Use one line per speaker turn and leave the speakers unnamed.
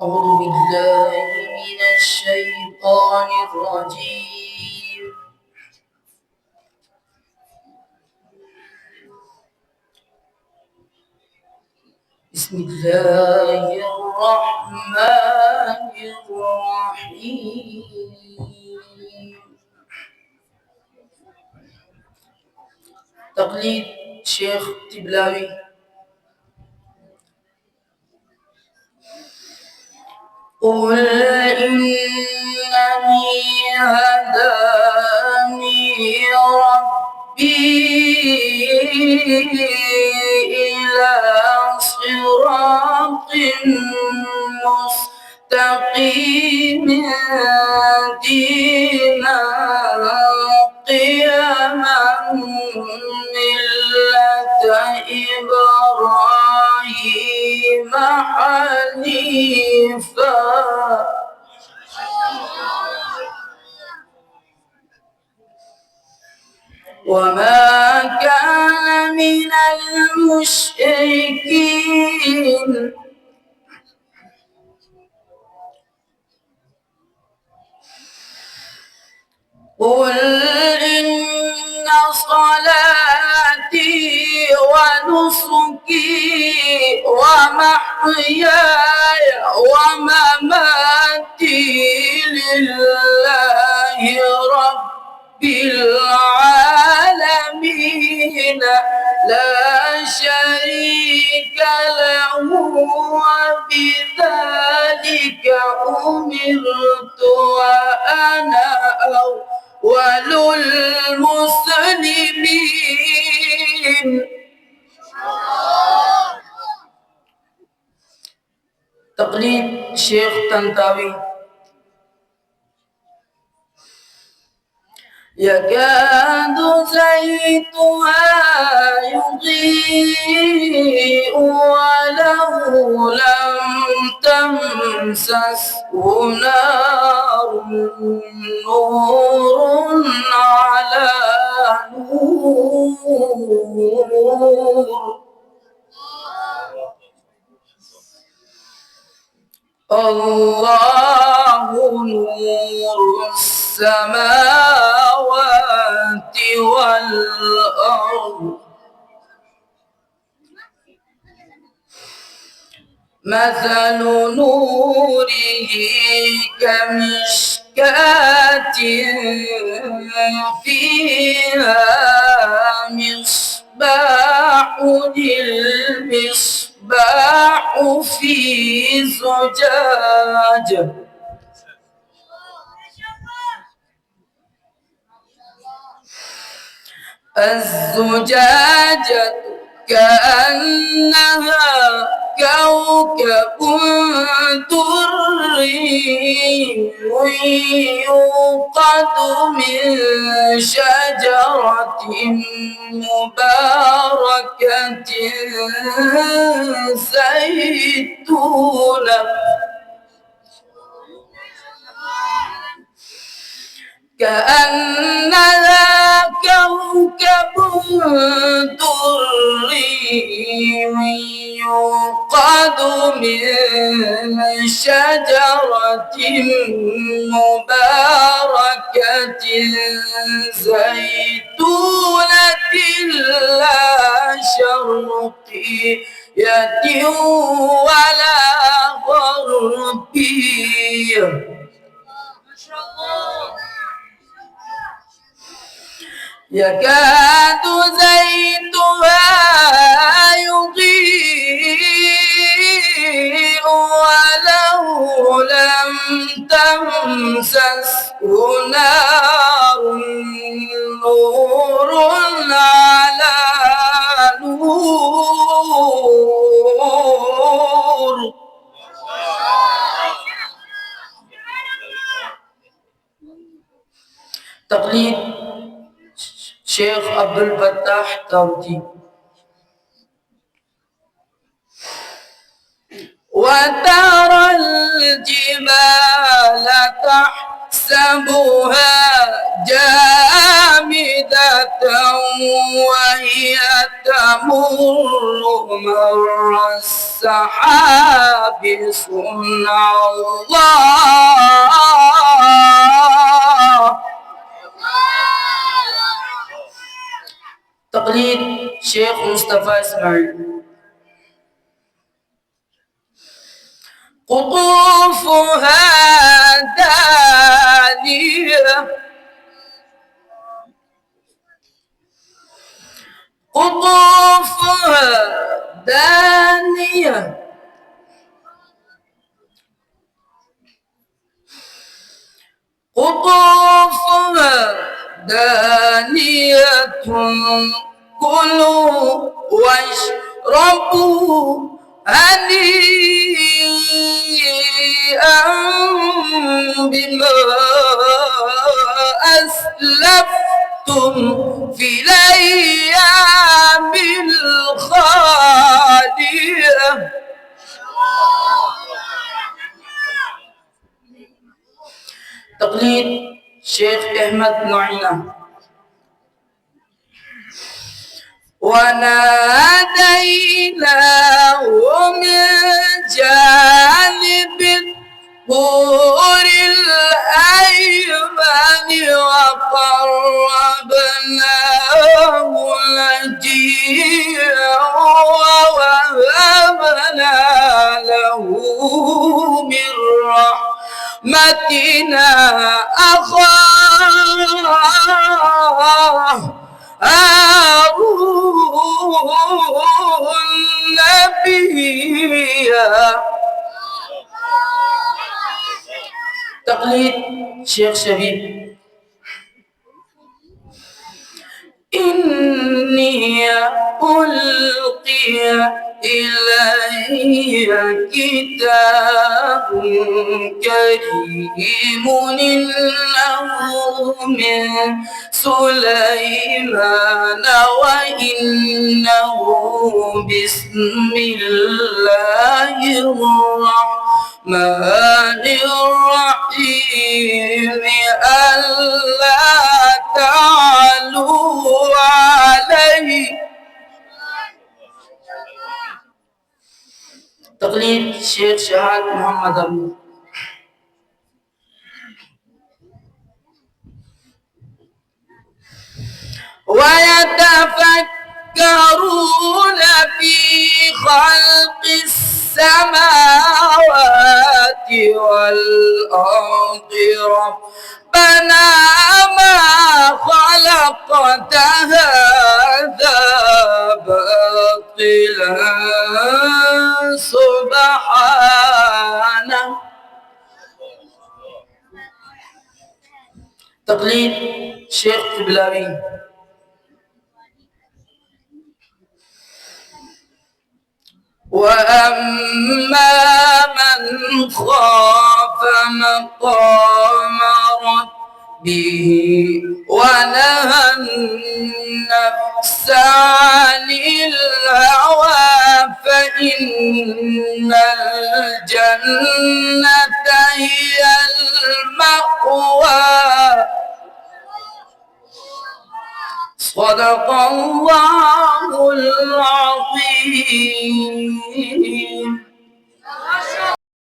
أعوذ بالله من الشيطان الرجيم. بسم الله الرحمن الرحيم. تقليد شيخ تبلاوي. قل إنني هداني ربي إلى صراط مستقيم دينا قيما ملة إبراهيم حنيفا وما كان من المشركين. قل إن صلاتي ونسكي ومحياي ومماتي لله رب العالمين لا شريك له وبذلك أمرت وأنا أول المسلمين. تقليد شيخ طنطاوي. يكاد زيتها يضيء ولو لم تمسسه نار نور على نور. الله نور السماوات والأرض مثل نوره كمشكاة فيها مصباح المصباح في زجاجة الزجاجة كأنها كوكب دري يوقد من شجرة مباركة زيتونة كأنها كوكب دري يوقد من شجرة مباركة زيتونة لا شرقية ولا غربية يكاد زيتها يضيء ولو لم تمسسه نار نور على نور. تقليد شيخ عبد الفتاح تاوتي. وترى الجبال تحسبها جامدة وهي تمر مر السحاب صنع الله. تقليد شيخ مصطفى إسماعيل. قطوفها دانية قطوفها دانية قطوفها دانية كلوا واشربوا هنيئا بما أسلفتم في الأيام الخالية. تقليد شيخ أحمد معينة. وناديناه من جانب الطور الأيمن وقربناه نجيا ووهبنا له من رحمتنا أخاه هارون نبيا. تقليد شيخ شبيب. إني ألقي إلي كتاب كريم إنه من سليمان وإنه بسم الله الرحمن الرحيم ألا تعلوا عليه. تقليد شيخ شهاد محمد أبو. ويتفكرون في خلق السماوات والأرض ربنا ما خلقت هذا باطلا سبحانه. تقليد شيخ قبلاوي. وأما من خاف مقام ربه ونهى النفس عن الهوى فإن الجنة هي المأوى. صدق الله العظيم.